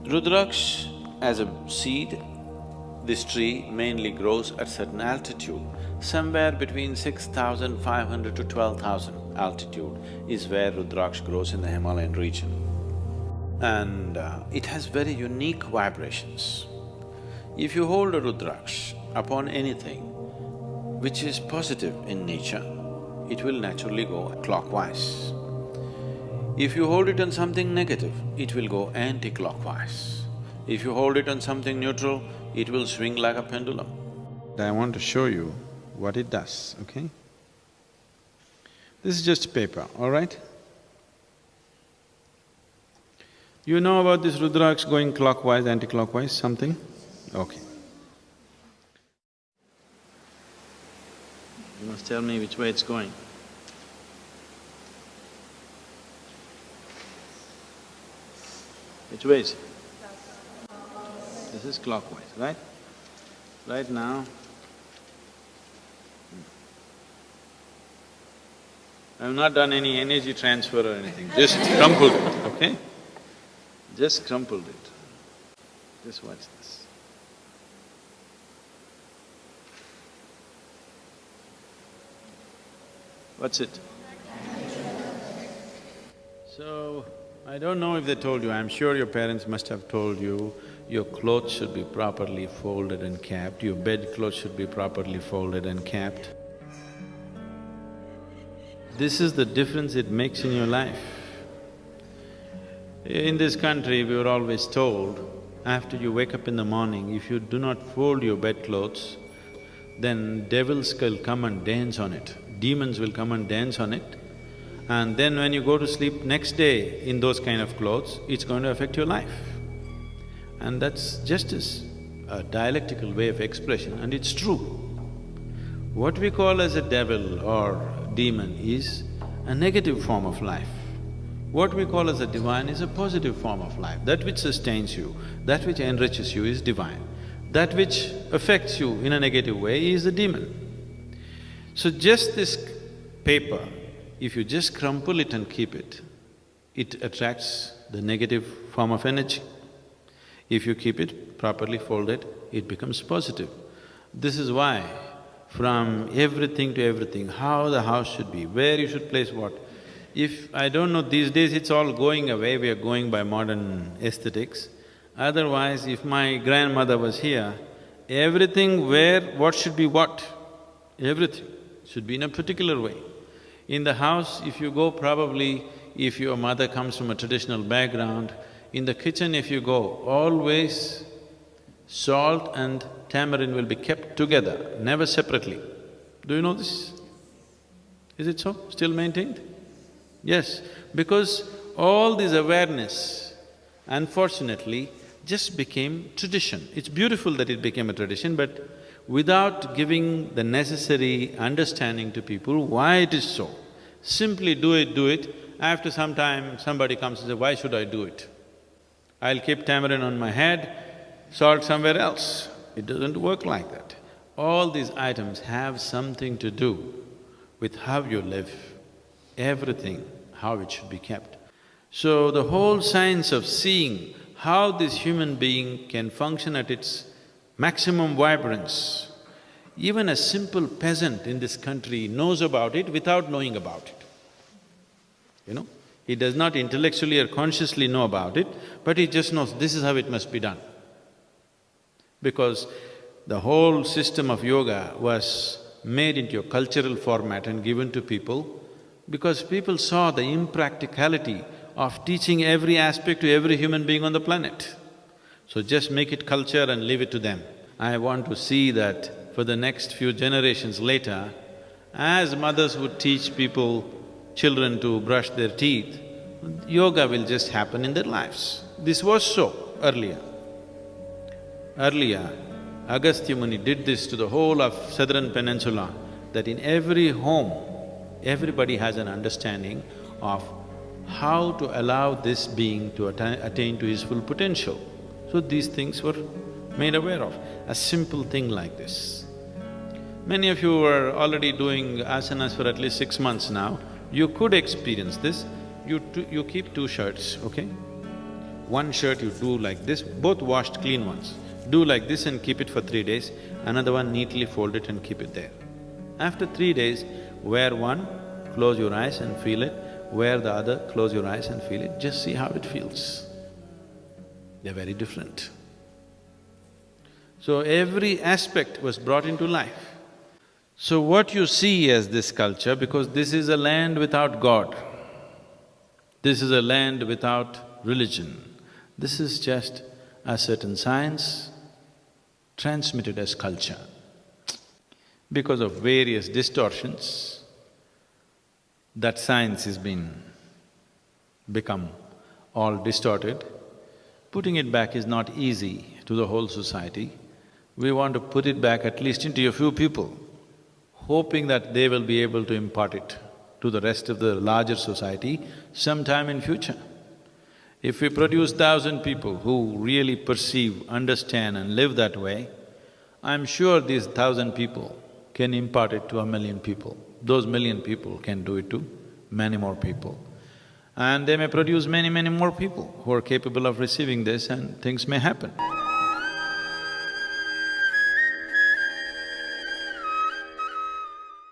Rudraksh as a seed, this tree mainly grows at certain altitude. Somewhere between 6,500 to 12,000 altitude is where Rudraksh grows in the Himalayan region. And it has very unique vibrations. If you hold a Rudraksh upon anything which is positive in nature, it will naturally go clockwise. If you hold it on something negative, it will go anti-clockwise. If you hold it on something neutral, it will swing like a pendulum. I want to show you what it does, okay? This is just paper, all right? You know about this Rudraksh going clockwise, anti-clockwise, something? Okay. You must tell me which way it's going. Which way is it? This is clockwise, right? Right now, I've not done any energy transfer or anything, just crumpled it, okay? Just crumpled it. Just watch this. What's it? So, I don't know if they told you, I'm sure your parents must have told you, your clothes should be properly folded and kept, your bed clothes should be properly folded and kept. This is the difference it makes in your life. In this country, we were always told, after you wake up in the morning, if you do not fold your bedclothes, then devils will come and dance on it, demons will come and dance on it, and then when you go to sleep next day in those kind of clothes, it's going to affect your life. And that's just a dialectical way of expression, and it's true. What we call as a devil or demon is a negative form of life. What we call as a divine is a positive form of life. That which sustains you, that which enriches you is divine. That which affects you in a negative way is a demon. So just this paper, if you just crumple it and keep it, it attracts the negative form of energy. If you keep it properly folded, it becomes positive. This is why from everything to everything, how the house should be, where you should place what. If… I don't know, these days it's all going away, we are going by modern aesthetics. Otherwise, if my grandmother was here, everything where what should be what, everything should be in a particular way. In the house, if you go probably, if your mother comes from a traditional background, in the kitchen if you go, always salt and tamarind will be kept together, never separately. Do you know this? Is it so? Still maintained? Yes, because all this awareness, unfortunately, just became tradition. It's beautiful that it became a tradition, but without giving the necessary understanding to people why it is so. Simply do it, after some time somebody comes and says, why should I do it? I'll keep tamarind on my head, salt somewhere else. It doesn't work like that. All these items have something to do with how you live, everything, how it should be kept. So the whole science of seeing how this human being can function at its maximum vibrance, even a simple peasant in this country knows about it without knowing about it. You know, he does not intellectually or consciously know about it, but he just knows this is how it must be done. Because the whole system of yoga was made into a cultural format and given to people because people saw the impracticality of teaching every aspect to every human being on the planet. So just make it culture and leave it to them. I want to see that for the next few generations later, as mothers would teach people, children to brush their teeth, yoga will just happen in their lives. This was so earlier. Earlier, Agastya Muni did this to the whole of southern peninsula, that in every home, everybody has an understanding of how to allow this being to attain to his full potential. So these things were made aware of, a simple thing like this. Many of you are already doing asanas for at least 6 months now, you could experience this. You keep 2 shirts, okay? one shirt you do like this, both washed clean ones. Do like this and keep it for 3 days, another one neatly fold it and keep it there. After 3 days, wear one, close your eyes and feel it, wear the other, close your eyes and feel it, just see how it feels. They're very different. So every aspect was brought into life. So what you see as this culture, because this is a land without God, this is a land without religion, this is just a certain science transmitted as culture. Because of various distortions, that science has become all distorted. Putting it back is not easy to the whole society. We want to put it back at least into a few people, hoping that they will be able to impart it to the rest of the larger society sometime in future. If we produce 1,000 people who really perceive, understand and live that way, I'm sure these 1,000 people can impart it to 1,000,000 people. Those 1,000,000 people can do it to many more people. And they may produce many, many more people who are capable of receiving this and things may happen.